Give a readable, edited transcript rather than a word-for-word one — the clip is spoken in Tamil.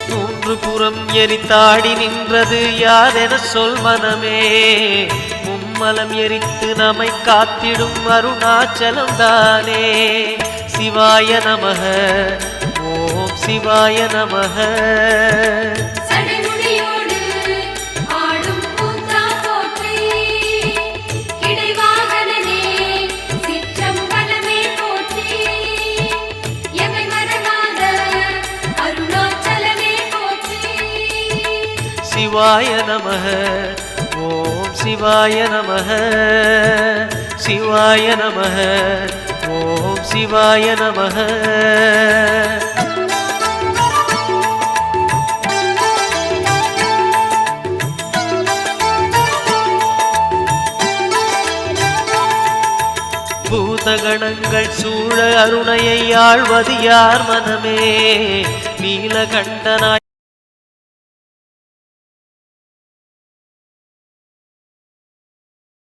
மூன்று புறம் எரித்தாடி நின்றது யாரென சொல் மனமே. மும்மலம் எரித்து நம்மை காத்திடும் அருணாச்சலம் தானே. சிவாய நமக ஓம் சிவாய நமக. சிவாய நமக ஓம் சிவாய நமக. சிவாய நமக ஓம் சிவாய நமக. பூதகணங்கள் சூழ அருணையை ஆழ்வது யார் மனமே. நீலகண்டனாய்